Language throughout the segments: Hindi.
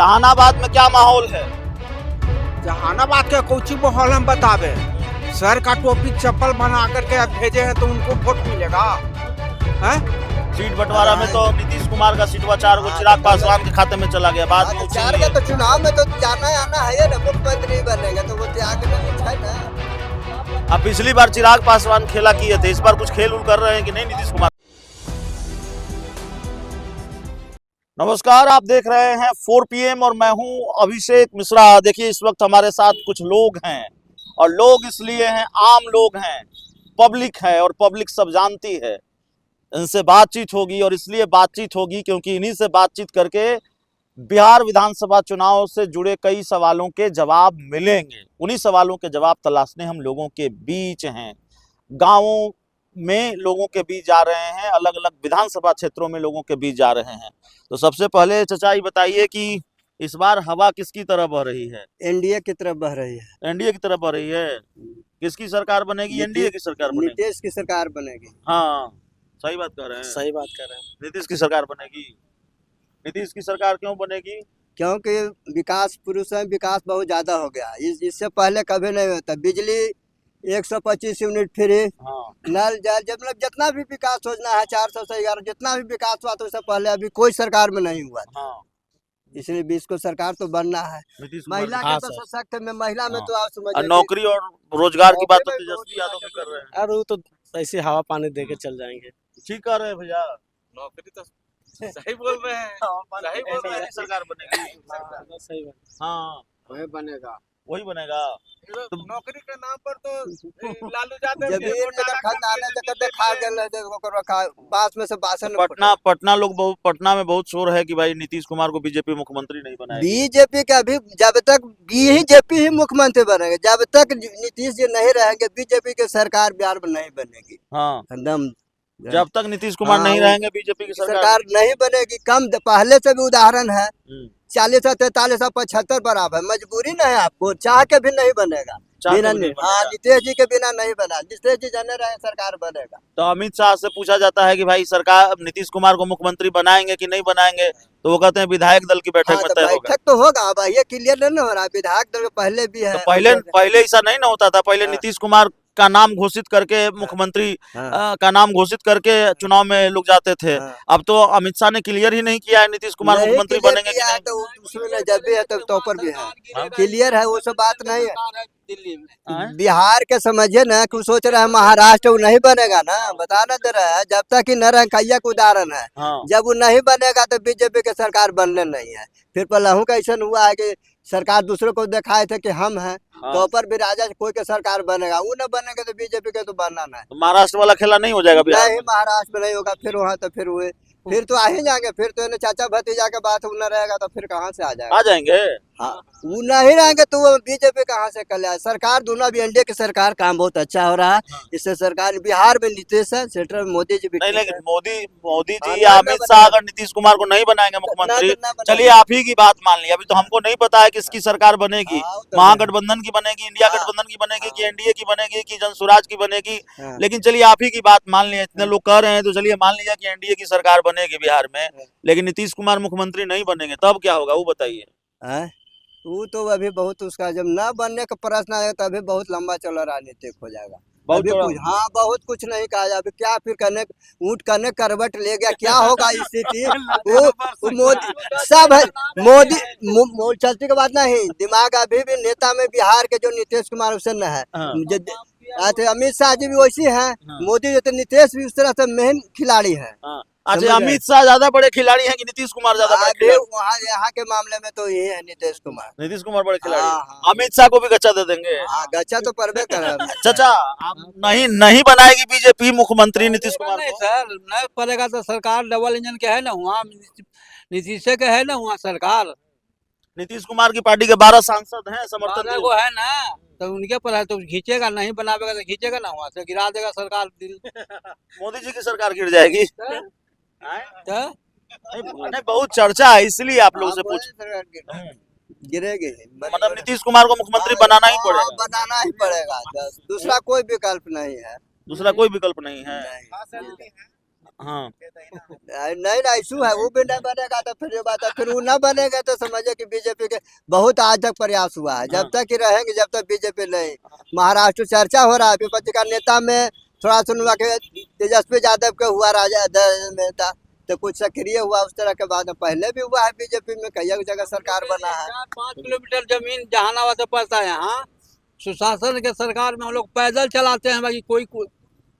जहानाबाद में क्या माहौल है? जहानाबाद के कुछ माहौल हम बतावे। सर का टोपी चप्पल बना करके अब भेजे हैं तो उनको वोट मिलेगा हैं? सीट बंटवारा में तो नीतीश कुमार का सीटवा 4 को चिराग पासवान के खाते में चला गया। बाद में चार का तो चुनाव में तो जाना आना है ना, मुख्यमंत्री बनेगा तो वो त्याग नहीं है ना। अब पिछली बार चिराग पासवान खेला किए थे, इस बार कुछ खेल उल कर रहे हैं कि नहीं नीतीश कुमार? नमस्कार, आप देख रहे हैं 4 PM और मैं हूं अभिषेक मिश्रा। देखिए इस वक्त हमारे साथ कुछ लोग हैं और लोग इसलिए हैं, आम लोग हैं, पब्लिक है और पब्लिक सब जानती है। इनसे बातचीत होगी और इसलिए बातचीत होगी क्योंकि इन्हीं से बातचीत करके बिहार विधानसभा चुनाव से जुड़े कई सवालों के जवाब मिलेंगे। उन्हीं सवालों के जवाब तलाशने हम लोगों के बीच हैं, गांवों में लोगों के बीच जा रहे हैं, अलग अलग विधानसभा क्षेत्रों में लोगों के बीच जा रहे हैं। तो सबसे पहले चचा ये बताइए कि इस बार हवा किसकी तरफ बह रही है? एनडीए की तरफ बह रही है। एनडीए की तरफ बह रही है। किसकी सरकार बनेगी? एनडीए की सरकार बनेगी। नीतीश की सरकार बनेगी। हाँ, सही बात कर रहे हैं। सही बात कर रहे हैं। नीतीश की सरकार बनेगी। नीतीश की सरकार क्यों बनेगी? क्योंकि विकास पुरुष है, विकास बहुत ज्यादा हो गया। इससे पहले कभी नहीं होता। बिजली 125 यूनिट फ्री, हाँ, नल जल, जब मतलब जितना भी विकास योजना है 400 से 11 जितना भी विकास हुआ तो उससे पहले अभी कोई सरकार में नहीं हुआ। हाँ। इसलिए 20 को सरकार तो बनना है। नीतीश कुमार महिला हाँ, के तो सशक्त में, महिला में हाँ। तो आप समझ और नौकरी और रोजगार की बात तो नौकरी में तेजस्वी यादव भी कर रहे हैं। यार वो तो ऐसे हवा पानी दे के चल जाएंगे। ठीक कर रहे हैं भैया। नौकरी तो सही बोल रहे हैं। सही बोल रहे हैं, सरकार बनेगी। सही बात। हाँ, वही बनेगा। वही बनेगा। तो नौकरी के नाम पर तो लालू यादव जमीन में तो खजाना जगह देखा गया, देखो रखा बास में से बासन। पटना में बहुत शोर है कि भाई नीतीश कुमार को बीजेपी मुख्यमंत्री नहीं बनाएगी। बीजेपी का भी जब तक बीजेपी ही मुख्यमंत्री बनेगा, जब तक नीतीश जी नहीं रहेंगे बीजेपी की सरकार बिहार में नहीं बनेगी। हाँ, एकदम जब तक नीतीश कुमार नहीं रहेंगे बीजेपी की सरकार नहीं बनेगी। कम पहले से भी उदाहरण है, 40 से 43 से 75 बराबर। मजबूरी नहीं है, आपको चाह के भी नहीं बनेगा। बिना हाँ, नीतीश जी के बिना नहीं बना। नीतीश जी जाने रहे सरकार बनेगा। तो अमित शाह से पूछा जाता है कि भाई सरकार नीतीश कुमार को मुख्यमंत्री बनाएंगे कि नहीं बनाएंगे, तो वो कहते हैं विधायक दल की बैठक में तय होगा। बैठक तो होगा, अब ये क्लियर नहीं हो रहा। विधायक दल पहले भी है। तो पहले ऐसा नहीं ना होता था। पहले नीतीश कुमार का नाम घोषित करके मुख्यमंत्री का नाम घोषित करके चुनाव में लोग जाते थे। अब तो अमित शाह ने क्लियर ही नहीं किया है नीतीश कुमार मुख्यमंत्री बनेंगे कि नहीं। तो उसमें जब भी है तो टॉपर भी है, क्लियर है, वो सब बात नहीं है। दिल्ली में बिहार के समझिए ना कि सोच रहे हैं महाराष्ट्र वो नहीं बनेगा ना, बताना दे रहा है। जब तक कि न रंगैया का उदाहरण है, जब वो नहीं बनेगा तो बीजेपी की सरकार बनने नहीं है। फिर पहलू का ऐसा हुआ है कि सरकार दूसरों को दिखाए थे कि हम हैं, तो पर भी राजा कोई के सरकार बनेगा, वो न बनेगा तो बीजेपी के तो बनना नहीं। तो महाराष्ट्र वाला खेला नहीं हो जाएगा बिहार नहीं, महाराष्ट्र में नहीं होगा। फिर वहाँ तो फिर तो आ ही जाएंगे। फिर तो चाचा भतीजा के बात न रहेगा तो फिर कहाँ से आ जाएगा? आ जाएंगे। हाँ, वो नहीं रहेंगे तो वो बीजेपी कहाँ से कर लिया। सरकार दोनों भी एनडीए की सरकार काम बहुत अच्छा हो रहा है। इससे सरकार बिहार में नीतीश है, सेंट्रल में मोदी जी भी नहीं, लेकिन मोदी जी या अमित शाह अगर नीतीश कुमार को नहीं बनाएंगे मुख्यमंत्री, चलिए आप ही की बात मान ली। अभी तो हमको नहीं पता है किसकी सरकार बनेगी, महागठबंधन की बनेगी, इंडिया गठबंधन की बनेगी कि एनडीए की बनेगी कि जनसुराज की बनेगी। लेकिन चलिए आप ही की बात मान लिया, इतने लोग कह रहे हैं तो चलिए मान लिया कि एनडीए की सरकार बनेगी बिहार में, लेकिन नीतीश कुमार मुख्यमंत्री नहीं बनेंगे, तब क्या होगा वो बताइए। वो तो अभी बहुत उसका जब न बनने का प्रश्न आएगा तो अभी बहुत लंबा चला राजनीतिक हो जाएगा। बहुत हाँ, बहुत कुछ नहीं कहा जाए। अभी क्या फिर करने ऊँट करने करवट ले गया, क्या होगा स्थिति? वो मोदी सब है, मोदी चलती की बात नहीं। दिमाग अभी भी नेता में बिहार के जो नीतीश कुमार उससे न है। अमित शाह जी भी वैसी है, मोदी जो नीतीश भी उस तरह से मेन खिलाड़ी है। अच्छा, अमित शाह ज्यादा बड़े खिलाड़ी हैं कि नीतीश कुमार ज्यादा बड़े खिलाड़ी? वहाँ यहाँ के मामले में तो ये है नीतीश कुमार। नीतीश कुमार बड़े खिलाड़ी। अमित शाह को भी गच्चा दे देंगे। गच्चा तो परबे कर। चाचा नहीं बनाएगी बीजेपी मुख्यमंत्री नीतीश कुमार को? सर नहीं पड़ेगा तो सरकार डबल इंजन के है ना, वहाँ नीतीश के है ना, वहाँ सरकार नीतीश कुमार की पार्टी के 12 सांसद हैं, समर्थन वो है ना, तो उनके पर है तो खींचेगा। नहीं बनावेगा तो खींचेगा ना, वहाँ से गिरा देगा सरकार। मोदी जी की सरकार गिर जाएगी। नहीं, बहुत चर्चा है इसलिए आप लोगों से पूछ। गिरेगी, मतलब नीतीश कुमार को मुख्यमंत्री बनाना ही पड़ेगा। बनाना ही पड़ेगा, दूसरा कोई विकल्प नहीं है। दूसरा कोई विकल्प नहीं है। हाँ नहीं ना इशू है, वो भी नहीं बनेगा तो फिर ये बात है, फिर वो ना बनेगा तो समझे कि बीजेपी के बहुत आज तक प्रयास हुआ है, जब तक ही रहेंगे जब तक बीजेपी नहीं। महाराष्ट्र चर्चा हो रहा है विपक्ष का नेता में, थोड़ा सुनवा के तेजस्वी यादव के हुआ राजा नेता, तो कुछ सक्रिय हुआ उस तरह के बाद पहले भी हुआ है बीजेपी में, कई जगह सरकार बना है। 5 किलोमीटर जमीन जहानाबाद से पड़ता है यहाँ। सुशासन के सरकार में हम लोग पैदल चलाते हैं, बाकी कोई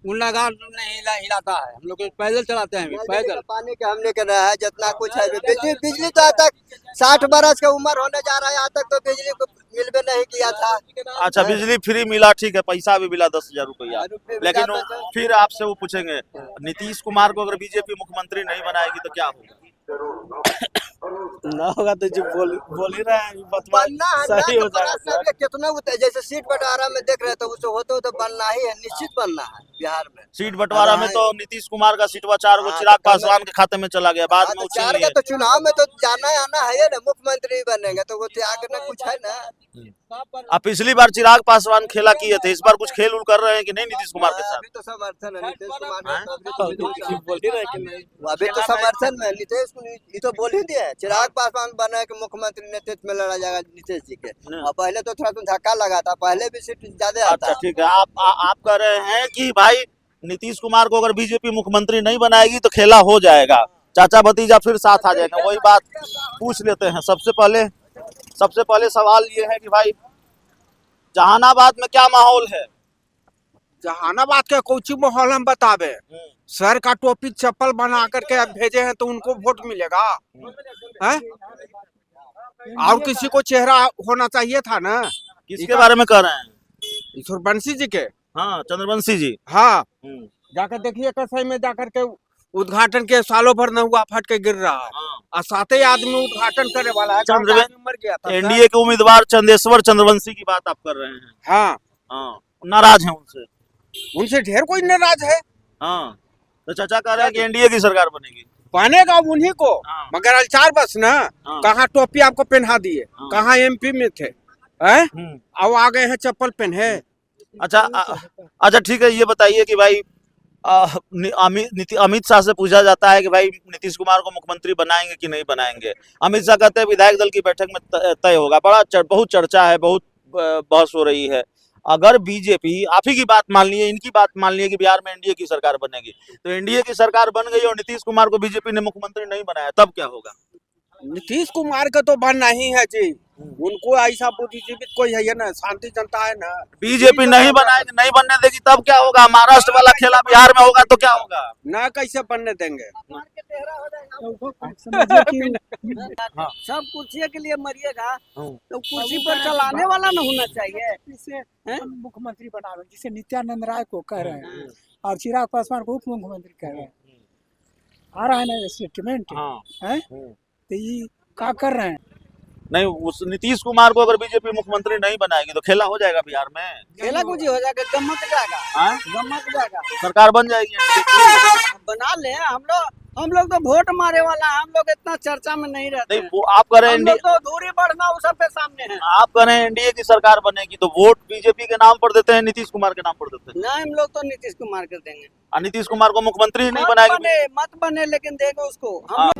गुंडागार नहीं हिलाता है, हम लोग पैदल चलाते हैं, पैदल। पानी के हमने के रहा है जितना कुछ है, बिजली तो आज तक 60 बरस की उम्र होने जा रहा है, आज तक तो बिजली को मिलबे नहीं किया था। अच्छा बिजली फ्री मिला, ठीक है, पैसा भी मिला 10,000 रुपया, लेकिन फिर आपसे वो पूछेंगे नीतीश कुमार को अगर बीजेपी मुख्यमंत्री नहीं बनाएगी तो क्या होगा? ना होगा तो जो बोल ही रहे हैं बनना है सही हो ना, जाएगा। तो कितना जैसे सीट बंटवारा में देख रहे तो उसे होते तो बनना ही है, निश्चित बनना है बिहार में। सीट बंटवारा में तो नीतीश कुमार का सीटवा 4 गो चिराग पासवान के खाते में चला गया, बाद में चार का तो चुनाव में तो जाना आना है ना, मुख्यमंत्री बनेंगे तो वो त्याग में कुछ है ना। अब पिछली बार चिराग पासवान खेला किए थे, इस बार कुछ खेल उल कर रहे हैं कि नहीं नीतीश कुमार के साथ? अभी तो समर्थन है नीतीश कुमार हाँ? का, बोल ही रहे कि नहीं। अभी तो समर्थन में नीतीश ये तो बोल ही दिया, चिराग पासवान बने कि मुख्यमंत्री नेतृत्व में लड़ा जाएगा नीतीश जी के। और पहले तो थोड़ा धक्का लगा था, पहले भी सीट ज्यादा आता। अच्छा ठीक है, आप कह रहे हैं कि भाई नीतीश कुमार को अगर बीजेपी मुख्यमंत्री नहीं बनाएगी तो खेला हो जाएगा, चाचा भतीजा फिर साथ आ जाएगा। वही बात पूछ लेते हैं। सबसे पहले सवाल ये है कि भाई जहानाबाद में क्या माहौल है? जहानाबाद के कोची माहौल हम बतावे, सर का टोपी चप्पल बना करके अब भेजे हैं तो उनको वोट मिलेगा है? और किसी को चेहरा होना चाहिए था ना। किसके बारे में कह रहे हैं? ईश्वर बंसी जी के। हाँ चंद्रवंशी जी। हाँ जाकर देखिए कसई में जाकर के उद्घाटन के सालों भर न हुआ, फट के गिर रहा है। हाँ। और 7 आदमी उद्घाटन करे वाला है, गाँव का आदमी मर गया था। एनडीए के उम्मीदवार चंदेश्वर चंद्रवंशी की बात आप कर रहे हैं? हाँ हाँ, नाराज हैं उनसे? उनसे ढेर कोई नाराज है। हाँ, तो चाचा कह रहे हैं कि एनडीए की सरकार बनेगी। बनेगा उन्हीं को, हाँ। मगर अचार बस ना। हाँ। कहाँ टोपी आपको पहना दिए, हाँ। कहाँ एमपी में थे हैं? अब आ गए हैं चप्पल पहने। अच्छा ठीक है, ये बताइए कि भाई अमित शाह से पूछा जाता है कि भाई नीतीश कुमार को मुख्यमंत्री बनाएंगे कि नहीं बनाएंगे। अमित शाह कहते हैं विधायक दल की बैठक में तय होगा। बहुत चर्चा है, बहुत बहस हो रही है। अगर बीजेपी आप ही की बात मान लिए, इनकी बात मान लिए कि बिहार में एनडीए की सरकार बनेगी, तो एनडीए की सरकार बन गई और नीतीश कुमार को बीजेपी ने मुख्यमंत्री नहीं बनाया, तब क्या होगा? नीतीश कुमार का तो बनना ही है जी, उनको ऐसा बुद्धिजीवी कोई है ना, शांति जनता है ना। बीजेपी नहीं बनाएगी, नहीं बनने देगी, तब क्या होगा? महाराष्ट्र वाला खेला बिहार में होगा तो क्या होगा? ना कैसे बनने देंगे। सब कुर्सी के लिए मरिएगा तो कुर्सी पर चलाने वाला न होना चाहिए। मुख्यमंत्री बनावे, जिसे नित्यानंद राय को कह रहे हैं और चिराग पासवान को उप मुख्यमंत्री कह रहे हैं। आ रहा है ना स्टेटमेंट है, तो ये क्या कर रहे हैं? नहीं, उस नीतीश कुमार को अगर बीजेपी मुख्यमंत्री नहीं बनाएगी तो खेला हो जाएगा बिहार में, खेला कुछ हो जाएगा, गमक जाएगा। हाँ? गमक जाएगा, सरकार बन जाएगी। बना ले। हम लोग तो वोट मारे वाला है, हम लोग इतना चर्चा में नहीं रहते। नहीं, वो आप कह रहे हैं हम लोग तो दूरी बढ़ना वो सब पे सामने है। आप कह रहे हैं एनडीए की सरकार बनेगी तो वोट बीजेपी के नाम पर देते हैं, नीतीश कुमार के नाम पर देते हैं। ना हम लोग तो नीतीश कुमार कर देंगे। नीतीश कुमार को मुख्यमंत्री ही नहीं बनाएगी। मत बने लेकिन देंगे उसको हम।